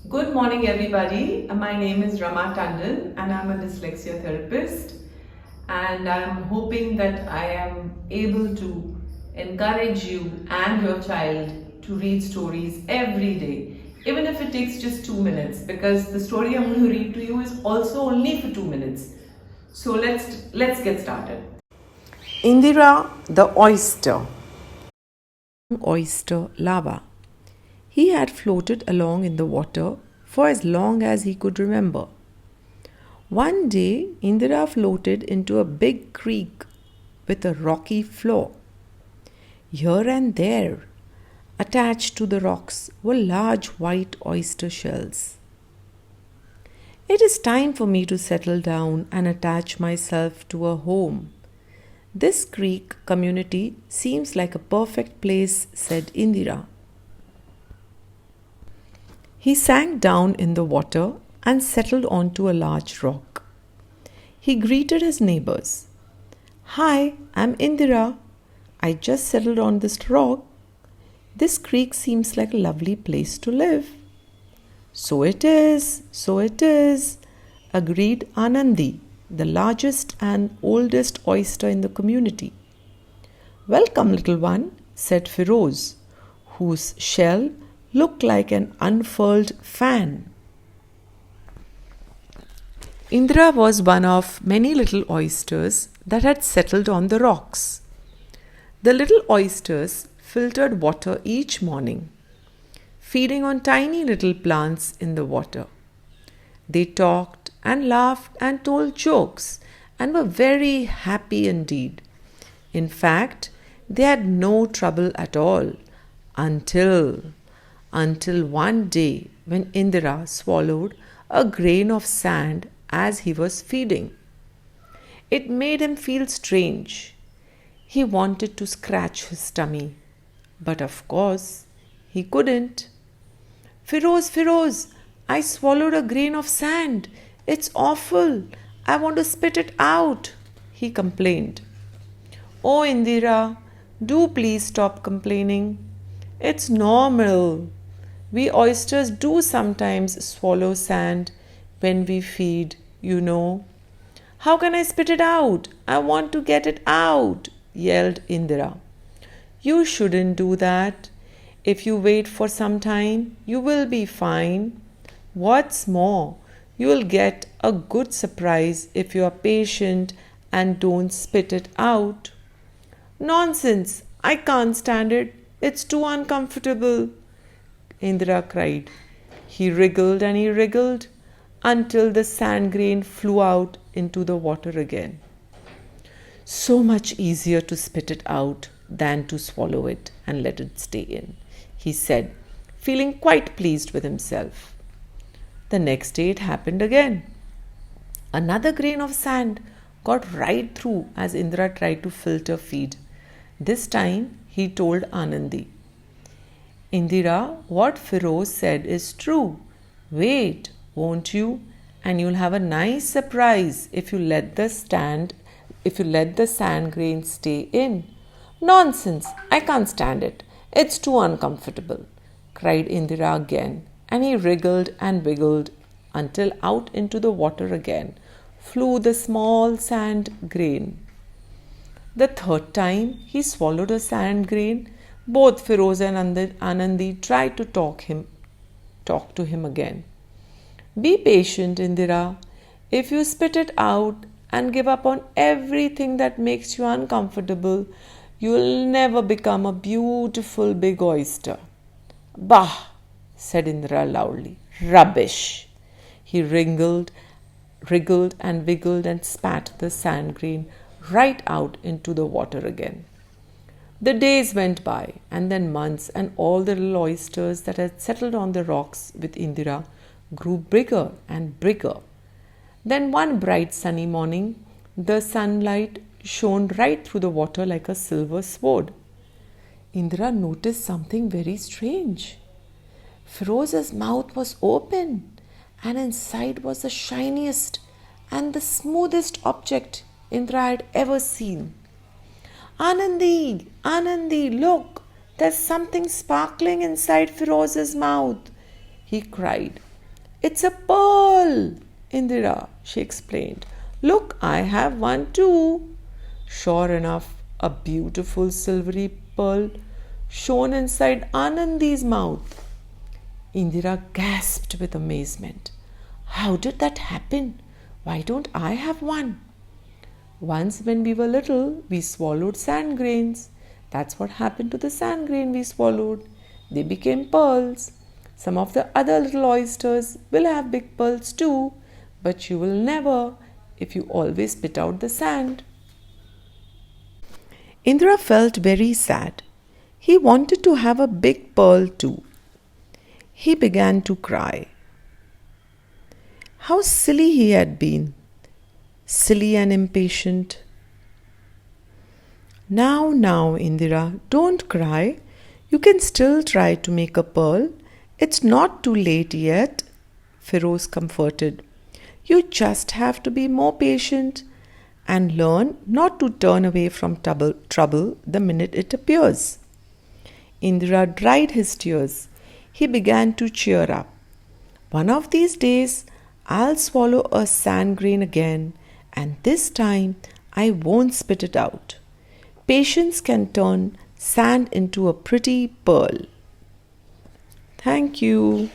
Good morning, everybody. My name is Rama Tandon, and I'm a dyslexia therapist. And I'm hoping that I am able to encourage you and your child to read stories every day, even if it takes just 2 minutes, because the story I'm going to read to you is also only for 2 minutes. So let's get started. Indra the Oyster. Oyster lava. He had floated along in the water for as long as he could remember. One day, Indra floated into a big creek with a rocky floor. Here and there, attached to the rocks, were large white oyster shells. It is time for me to settle down and attach myself to a home. This creek community seems like a perfect place, said Indira. He sank down in the water and settled onto a large rock. He greeted his neighbors. Hi, I'm Indira. I just settled on this rock. This creek seems like a lovely place to live. So it is, agreed Anandi, the largest and oldest oyster in the community. Welcome, little one, said Firoz, whose shell looked like an unfurled fan. Indra was one of many little oysters that had settled on the rocks. The little oysters filtered water each morning, feeding on tiny little plants in the water. They talked and laughed and told jokes and were very happy indeed. In fact, they had no trouble at all until one day when Indra swallowed a grain of sand as he was feeding. It made him feel strange. He wanted to scratch his tummy, but of course he couldn't. Firoz, I swallowed a grain of sand. It's awful. I want to spit it out, he complained. Oh, Indira, do please stop complaining. It's normal. We oysters do sometimes swallow sand when we feed, you know. How can I spit it out? I want to get it out, yelled Indira. You shouldn't do that. If you wait for some time, you will be fine. What's more, you will get a good surprise if you are patient and don't spit it out. Nonsense! I can't stand it. It's too uncomfortable, Indra cried. He wriggled and he wriggled until the sand grain flew out into the water again. So much easier to spit it out than to swallow it and let it stay in, he said, feeling quite pleased with himself. The next day it happened again. Another grain of sand got right through as Indra tried to filter feed. This time he told Anandi, Indira, what Firoz said is true. Wait, won't you? And you'll have a nice surprise if you let the sand grain stay in. Nonsense, I can't stand it. It's too uncomfortable, cried Indira again, and he wriggled and wiggled until out into the water again flew the small sand grain. The third time he swallowed a sand grain, both Firoz and Anandi tried to talk to him again. Be patient, Indira. If you spit it out and give up on everything that makes you uncomfortable, you will never become a beautiful big oyster. Bah, said Indra loudly. Rubbish. He wriggled and wiggled and spat the sand grain right out into the water again. The days went by, and then months, and all the little oysters that had settled on the rocks with Indira grew bigger and bigger. Then one bright sunny morning, the sunlight shone right through the water like a silver sword. Indra noticed something very strange. Firoz's mouth was open, and inside was the shiniest and the smoothest object Indra had ever seen. Anandi, look, there's something sparkling inside Firoz's mouth, he cried. It's a pearl, Indira, she explained. Look, I have one too. Sure enough, a beautiful silvery pearl shone inside Anandi's mouth. Indira gasped with amazement. How did that happen? Why don't I have one? Once when we were little, we swallowed sand grains. That's what happened to the sand grain we swallowed. They became pearls. Some of the other little oysters will have big pearls too, but you will never if you always spit out the sand. Indra felt very sad. He wanted to have a big pearl too. He began to cry. How silly he had been. Silly and impatient. Now, Indira, don't cry. You can still try to make a pearl. It's not too late yet, Feroz comforted. You just have to be more patient and learn not to turn away from trouble the minute it appears. Indra dried his tears. He began to cheer up. One of these days, I'll swallow a sand grain again, and this time I won't spit it out. Patience can turn sand into a pretty pearl. Thank you.